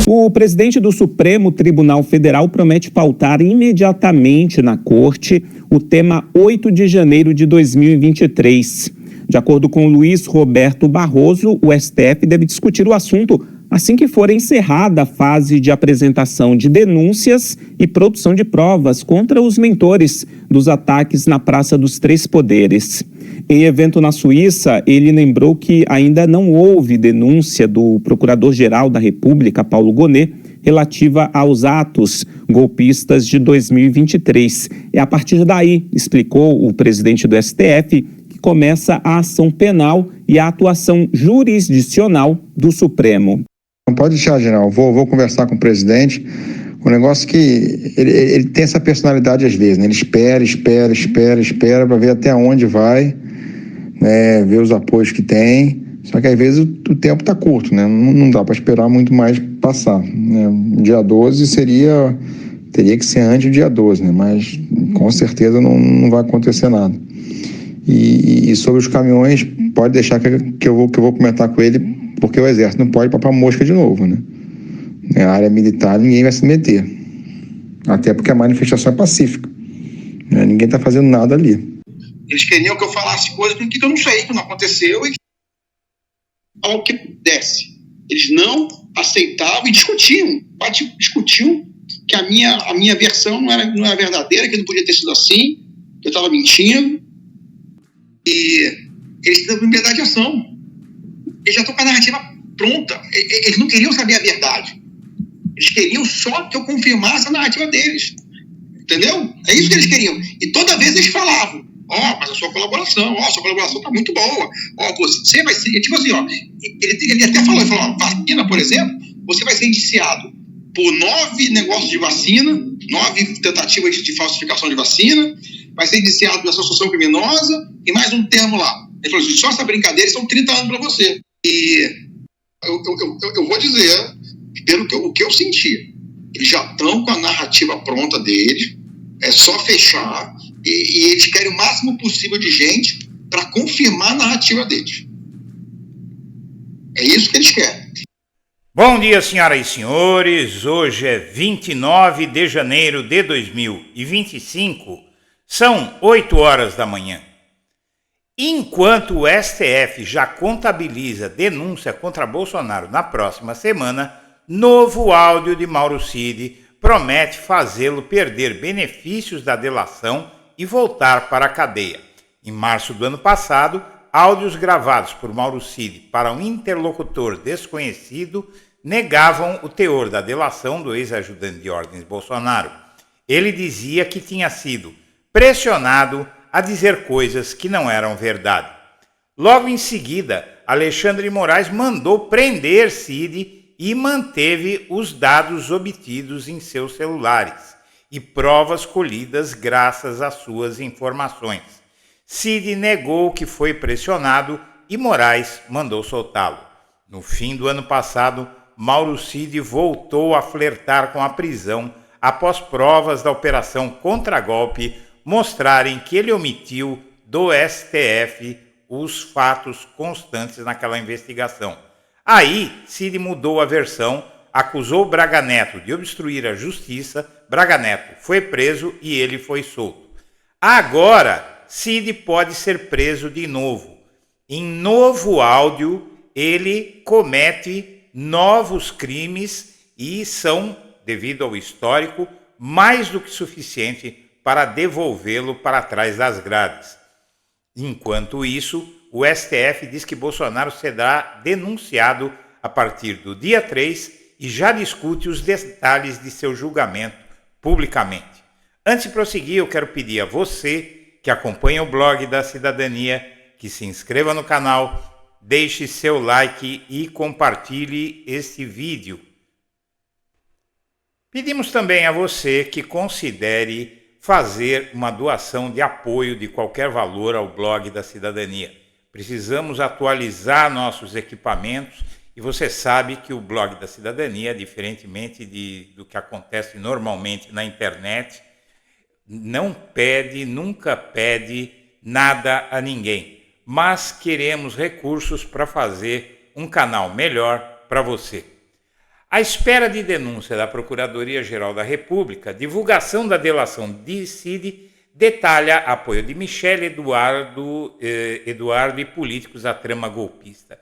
O presidente do Supremo Tribunal Federal promete pautar imediatamente na corte o tema 8 de janeiro de 2023. De acordo com Luiz Roberto Barroso, o STF deve discutir o assunto assim que for encerrada a fase de apresentação de denúncias e produção de provas contra os mentores dos ataques na Praça dos Três Poderes. Em evento na Suíça, ele lembrou que ainda não houve denúncia do Procurador-Geral da República, Paulo Gonet, relativa aos atos golpistas de 2023. É a partir daí, explicou o presidente do STF, que começa a ação penal e a atuação jurisdicional do Supremo. Não pode deixar, general. Vou conversar com o presidente. O negócio que ele tem essa personalidade às vezes, né? Ele espera para ver até onde vai, né? Ver os apoios que tem. Só que às vezes o tempo está curto, né? Não dá para esperar muito mais passar, né? Dia 12 teria que ser antes do dia 12, né? Mas com certeza não vai acontecer nada. E sobre os caminhões, pode deixar que eu vou comentar com ele, porque o Exército não pode papar mosca de novo, né? A área militar ninguém vai se meter. Até porque a manifestação é pacífica, né? Ninguém está fazendo nada ali. Eles queriam que eu falasse coisas que eu não sei, que não aconteceu, e ao que pudesse. Eles não aceitavam e discutiam que a minha versão não era verdadeira, que não podia ter sido assim, que eu estava mentindo. E eles têm liberdade de ação. Eles já estão com a narrativa pronta. Eles não queriam saber a verdade. Eles queriam só que eu confirmasse a narrativa deles. Entendeu? É isso que eles queriam. E toda vez eles falavam: mas a sua colaboração está muito boa. Você vai ser... Tipo assim, ele até falou, vacina, por exemplo, você vai ser indiciado por 9 negócios de vacina, 9 tentativas de falsificação de vacina, vai ser indiciado por associação criminosa e mais um termo lá. Ele falou assim: só essa brincadeira são 30 anos para você. E eu vou dizer, pelo que eu senti, eles já estão com a narrativa pronta deles, é só fechar, e eles querem o máximo possível de gente para confirmar a narrativa deles. É isso que eles querem. Bom dia, senhoras e senhores. Hoje é 29 de janeiro de 2025. São 8 horas da manhã. Enquanto o STF já contabiliza denúncia contra Bolsonaro na próxima semana, novo áudio de Mauro Cid promete fazê-lo perder benefícios da delação e voltar para a cadeia. Em março do ano passado, áudios gravados por Mauro Cid para um interlocutor desconhecido negavam o teor da delação do ex-ajudante de ordens Bolsonaro. Ele dizia que tinha sido pressionado a dizer coisas que não eram verdade. Logo em seguida, Alexandre de Moraes mandou prender Cid e manteve os dados obtidos em seus celulares e provas colhidas graças às suas informações. Cid negou que foi pressionado e Moraes mandou soltá-lo. No fim do ano passado, Mauro Cid voltou a flertar com a prisão após provas da operação contragolpe mostrarem que ele omitiu do STF os fatos constantes naquela investigação. Aí, Cid mudou a versão, acusou Braga Neto de obstruir a justiça, Braga Neto foi preso e ele foi solto. Agora, Cid pode ser preso de novo. Em novo áudio, ele comete novos crimes e são, devido ao histórico, mais do que suficiente para devolvê-lo para trás das grades. Enquanto isso, o STF diz que Bolsonaro será denunciado a partir do dia 3 e já discute os detalhes de seu julgamento publicamente. Antes de prosseguir, eu quero pedir a você que acompanha o blog da Cidadania que se inscreva no canal, deixe seu like e compartilhe este vídeo. Pedimos também a você que considere fazer uma doação de apoio de qualquer valor ao blog da Cidadania. Precisamos atualizar nossos equipamentos e você sabe que o blog da Cidadania, diferentemente do que acontece normalmente na internet, nunca pede nada a ninguém, mas queremos recursos para fazer um canal melhor para você. À espera de denúncia da Procuradoria-Geral da República, divulgação da delação de Cid detalha apoio de Michele, Eduardo e políticos à trama golpista.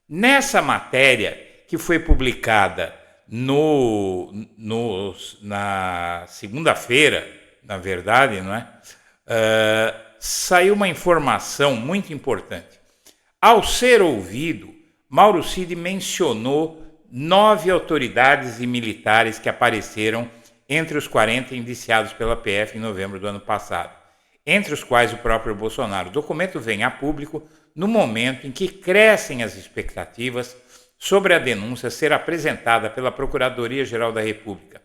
Nessa matéria, que foi publicada na segunda-feira, na verdade, não é? Saiu uma informação muito importante. Ao ser ouvido, Mauro Cid mencionou 9 autoridades e militares que apareceram entre os 40 indiciados pela PF em novembro do ano passado, entre os quais o próprio Bolsonaro. O documento vem a público no momento em que crescem as expectativas sobre a denúncia ser apresentada pela Procuradoria-Geral da República.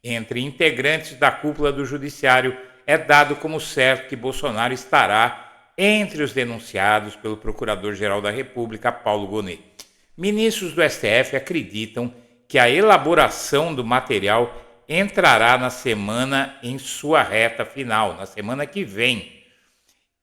Entre integrantes da cúpula do Judiciário, é dado como certo que Bolsonaro estará entre os denunciados pelo Procurador-Geral da República, Paulo Gonet. Ministros do STF acreditam que a elaboração do material entrará na semana em sua reta final, na semana que vem,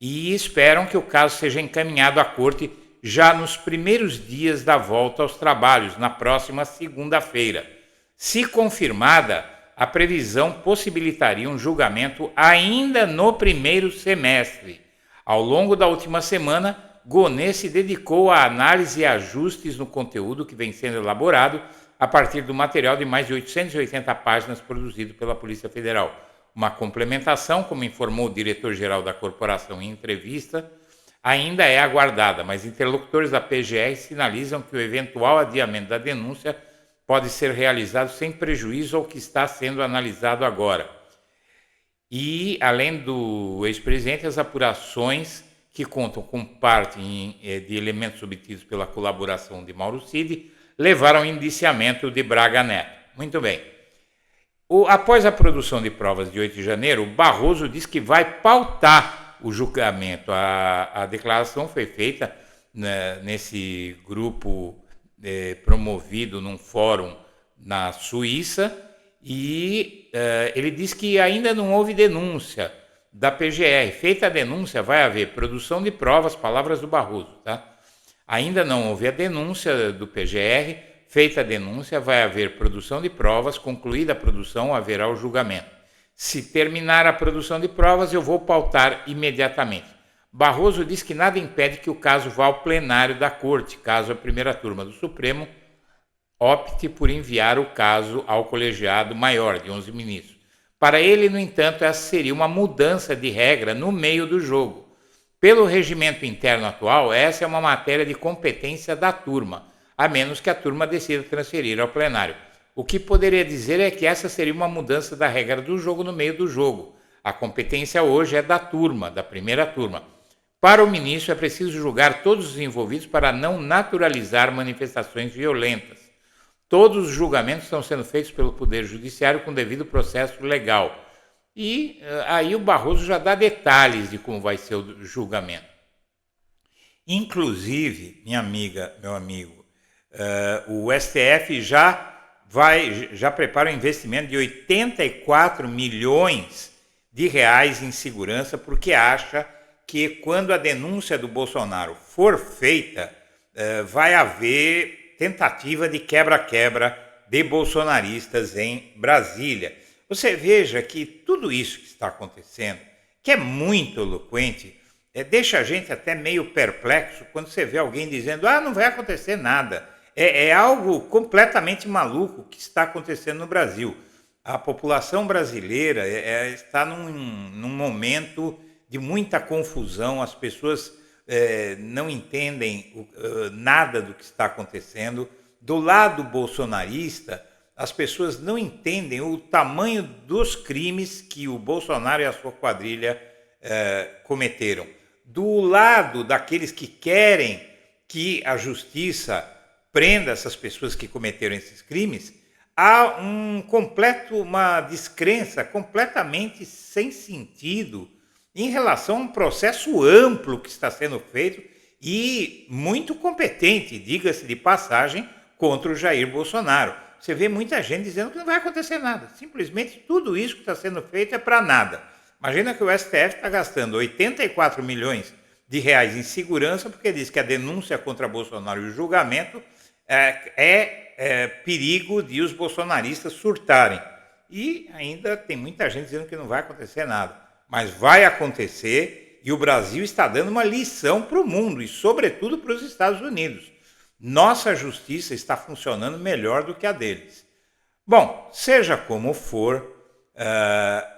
e esperam que o caso seja encaminhado à Corte já nos primeiros dias da volta aos trabalhos, na próxima segunda-feira. Se confirmada, a previsão possibilitaria um julgamento ainda no primeiro semestre. Ao longo da última semana, Gonet se dedicou à análise e ajustes no conteúdo que vem sendo elaborado a partir do material de mais de 880 páginas produzido pela Polícia Federal. Uma complementação, como informou o diretor-geral da corporação em entrevista, ainda é aguardada, mas interlocutores da PGR sinalizam que o eventual adiamento da denúncia pode ser realizado sem prejuízo ao que está sendo analisado agora. E, além do ex-presidente, as apurações que contam com parte de elementos obtidos pela colaboração de Mauro Cid, levaram ao indiciamento de Braga Neto. Muito bem. Após a produção de provas de 8 de janeiro, Barroso diz que vai pautar o julgamento. A declaração foi feita nesse grupo promovido num fórum na Suíça e ele diz que ainda não houve denúncia da PGR. Feita a denúncia, vai haver produção de provas, palavras do Barroso, tá? Ainda não houve a denúncia do PGR, feita a denúncia, vai haver produção de provas, concluída a produção, haverá o julgamento. Se terminar a produção de provas, eu vou pautar imediatamente. Barroso diz que nada impede que o caso vá ao plenário da Corte, caso a primeira turma do Supremo opte por enviar o caso ao colegiado maior de 11 ministros. Para ele, no entanto, essa seria uma mudança de regra no meio do jogo. Pelo regimento interno atual, essa é uma matéria de competência da turma, a menos que a turma decida transferir ao plenário. O que poderia dizer é que essa seria uma mudança da regra do jogo no meio do jogo. A competência hoje é da turma, da primeira turma. Para o ministro, é preciso julgar todos os envolvidos para não naturalizar manifestações violentas. Todos os julgamentos estão sendo feitos pelo Poder Judiciário com devido processo legal. E aí o Barroso já dá detalhes de como vai ser o julgamento. Inclusive, minha amiga, meu amigo, o STF já prepara um investimento de 84 milhões de reais em segurança, porque acha que quando a denúncia do Bolsonaro for feita, vai haver tentativa de quebra-quebra de bolsonaristas em Brasília. Você veja que tudo isso que está acontecendo, que é muito eloquente, deixa a gente até meio perplexo quando você vê alguém dizendo não vai acontecer nada. É algo completamente maluco que está acontecendo no Brasil. A população brasileira está num momento de muita confusão, as pessoas não entendem nada do que está acontecendo. Do lado bolsonarista, as pessoas não entendem o tamanho dos crimes que o Bolsonaro e a sua quadrilha cometeram. Do lado daqueles que querem que a justiça prenda essas pessoas que cometeram esses crimes, há uma descrença completamente sem sentido em relação a um processo amplo que está sendo feito e muito competente, diga-se de passagem, contra o Jair Bolsonaro. Você vê muita gente dizendo que não vai acontecer nada. Simplesmente tudo isso que está sendo feito é para nada. Imagina que o STF está gastando 84 milhões de reais em segurança porque diz que a denúncia contra Bolsonaro e o julgamento perigo de os bolsonaristas surtarem. E ainda tem muita gente dizendo que não vai acontecer nada. Mas vai acontecer e o Brasil está dando uma lição para o mundo e, sobretudo, para os Estados Unidos. Nossa justiça está funcionando melhor do que a deles. Bom, seja como for,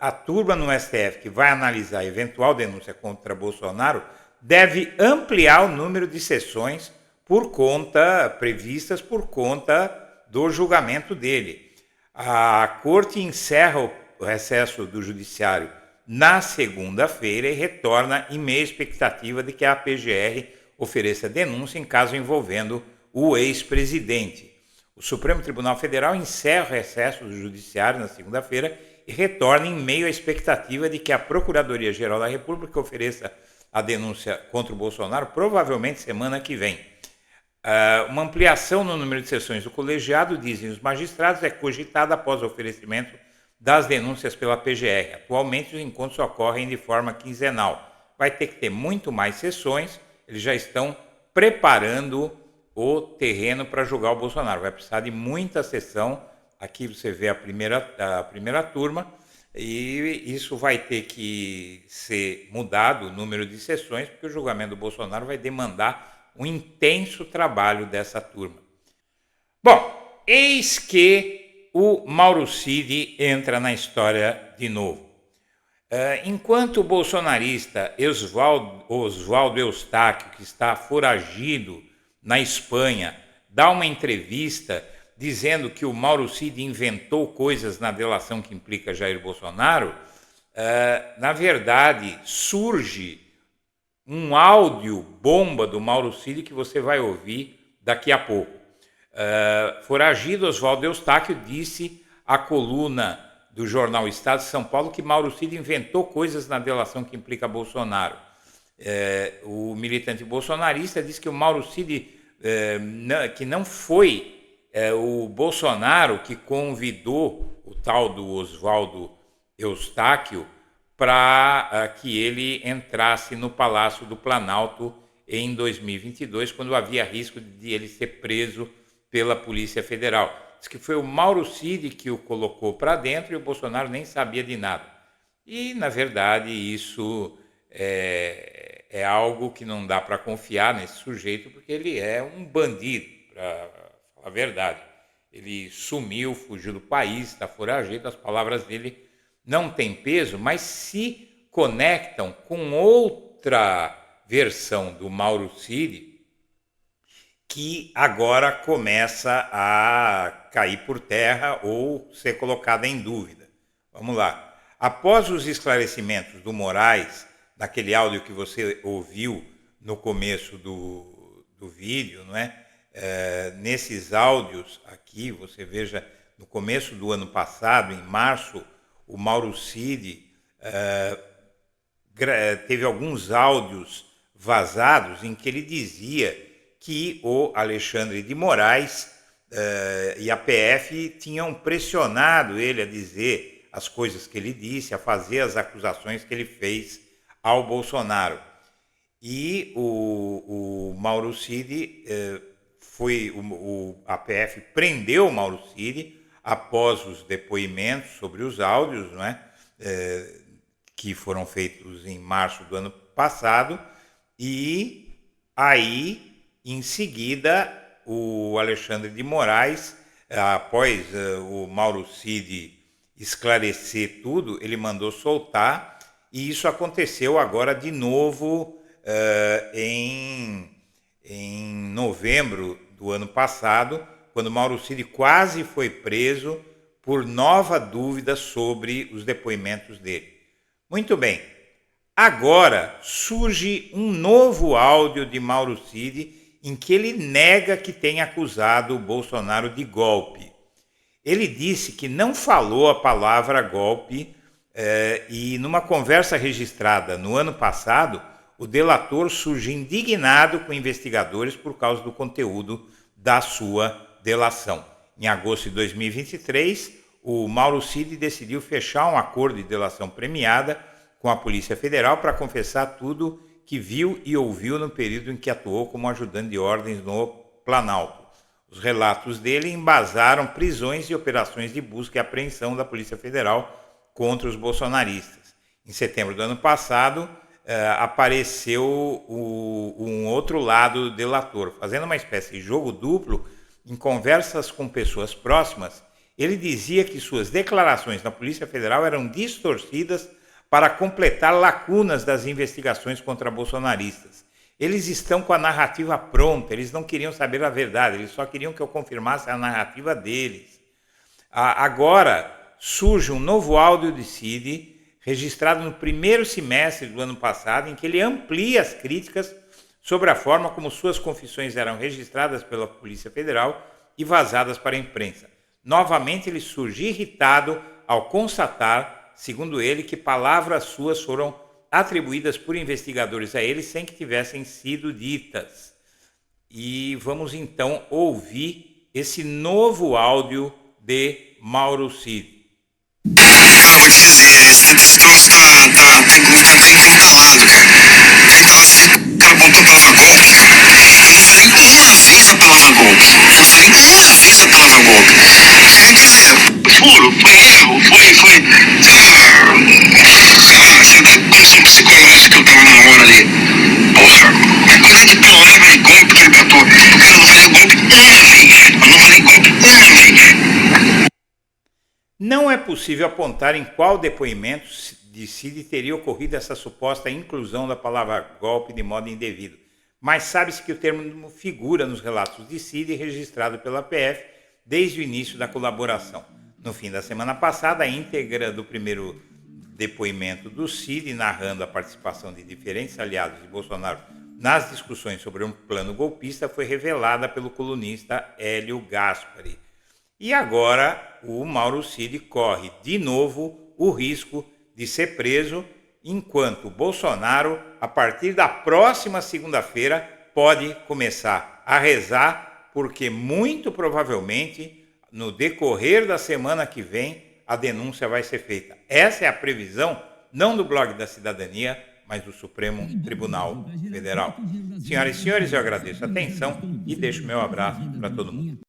a turma no STF que vai analisar a eventual denúncia contra Bolsonaro deve ampliar o número de sessões previstas por conta do julgamento dele. A Corte encerra o recesso do Judiciário na segunda-feira e retorna em meia expectativa de que a PGR ofereça denúncia em caso envolvendo o ex-presidente. O Supremo Tribunal Federal encerra o recesso do Judiciário na segunda-feira e retorna em meio à expectativa de que a Procuradoria-Geral da República ofereça a denúncia contra o Bolsonaro, provavelmente semana que vem. Uma ampliação no número de sessões do colegiado, dizem os magistrados, é cogitada após o oferecimento das denúncias pela PGR. Atualmente, os encontros ocorrem de forma quinzenal. Vai ter que ter muito mais sessões, eles já estão preparando o terreno para julgar o Bolsonaro. Vai precisar de muita sessão. Aqui você vê a primeira turma, e isso vai ter que ser mudado, o número de sessões, porque o julgamento do Bolsonaro vai demandar um intenso trabalho dessa turma. Bom, eis que o Mauro Cid entra na história de novo. Enquanto o bolsonarista Oswaldo Eustáquio, que está foragido na Espanha, dá uma entrevista dizendo que o Mauro Cid inventou coisas na delação que implica Jair Bolsonaro, na verdade surge um áudio bomba do Mauro Cid que você vai ouvir daqui a pouco. Foragido, Oswaldo Eustáquio disse à coluna do jornal Estado de São Paulo que Mauro Cid inventou coisas na delação que implica Bolsonaro. O militante bolsonarista disse que o Mauro Cid, que não foi o Bolsonaro que convidou o tal do Oswaldo Eustáquio para que ele entrasse no Palácio do Planalto em 2022, quando havia risco de ele ser preso pela Polícia Federal. Diz que foi o Mauro Cid que o colocou para dentro e o Bolsonaro nem sabia de nada. E, na verdade, isso é algo que não dá para confiar nesse sujeito, porque ele é um bandido, para falar a verdade. Ele sumiu, fugiu do país, está foragido, as palavras dele não têm peso, mas se conectam com outra versão do Mauro Cid, que agora começa a cair por terra ou ser colocada em dúvida. Vamos lá. Após os esclarecimentos do Moraes, naquele áudio que você ouviu no começo do vídeo, não é? Nesses áudios aqui, você veja, no começo do ano passado, em março, o Mauro Cid teve alguns áudios vazados em que ele dizia que o Alexandre de Moraes e a PF tinham pressionado ele a dizer as coisas que ele disse, a fazer as acusações que ele fez ao Bolsonaro. E o Mauro Cid a PF prendeu o Mauro Cid após os depoimentos sobre os áudios, não é? Que foram feitos em março do ano passado, e aí, em seguida, o Alexandre de Moraes, após o Mauro Cid esclarecer tudo, ele mandou soltar, e isso aconteceu agora de novo em novembro do ano passado, quando Mauro Cid quase foi preso por nova dúvida sobre os depoimentos dele. Muito bem, agora surge um novo áudio de Mauro Cid em que ele nega que tenha acusado o Bolsonaro de golpe. Ele disse que não falou a palavra golpe e numa conversa registrada no ano passado, o delator surge indignado com investigadores por causa do conteúdo da sua delação. Em agosto de 2023, o Mauro Cid decidiu fechar um acordo de delação premiada com a Polícia Federal para confessar tudo que viu e ouviu no período em que atuou como ajudante de ordens no Planalto. Os relatos dele embasaram prisões e operações de busca e apreensão da Polícia Federal contra os bolsonaristas. Em setembro do ano passado, apareceu um outro lado do delator, fazendo uma espécie de jogo duplo. Em conversas com pessoas próximas, ele dizia que suas declarações na Polícia Federal eram distorcidas para completar lacunas das investigações contra bolsonaristas. Eles estão com a narrativa pronta, eles não queriam saber a verdade, eles só queriam que eu confirmasse a narrativa deles. Agora surge um novo áudio de Cid, registrado no primeiro semestre do ano passado, em que ele amplia as críticas sobre a forma como suas confissões eram registradas pela Polícia Federal e vazadas para a imprensa. Novamente ele surge irritado ao constatar, segundo ele, que palavras suas foram atribuídas por investigadores a ele sem que tivessem sido ditas. E vamos então ouvir esse novo áudio de Mauro Cid. Cara, vou te dizer, esse troço tem comido um tempinho calado, cara. O cara apontou a palavra golpe. Eu não falei uma vez a palavra golpe. Quer dizer, Juro, foi erro, foi, sei lá, condição psicológica eu tava na hora ali. Porra, a quantidade de palavra de golpe que ele botou. Cara, eu não falei golpe uma vez. Não é possível apontar em qual depoimento de Cid teria ocorrido essa suposta inclusão da palavra golpe de modo indevido, mas sabe-se que o termo figura nos relatos de Cid registrado pela PF desde o início da colaboração. No fim da semana passada, a íntegra do primeiro depoimento do Cid, narrando a participação de diferentes aliados de Bolsonaro nas discussões sobre um plano golpista, foi revelada pelo colunista Hélio Gaspari. E agora o Mauro Cid corre de novo o risco de ser preso, enquanto Bolsonaro, a partir da próxima segunda-feira, pode começar a rezar, porque muito provavelmente, no decorrer da semana que vem, a denúncia vai ser feita. Essa é a previsão, não do Blog da Cidadania, mas do Supremo Tribunal Federal. Senhoras e senhores, eu agradeço a atenção e deixo meu abraço para todo mundo.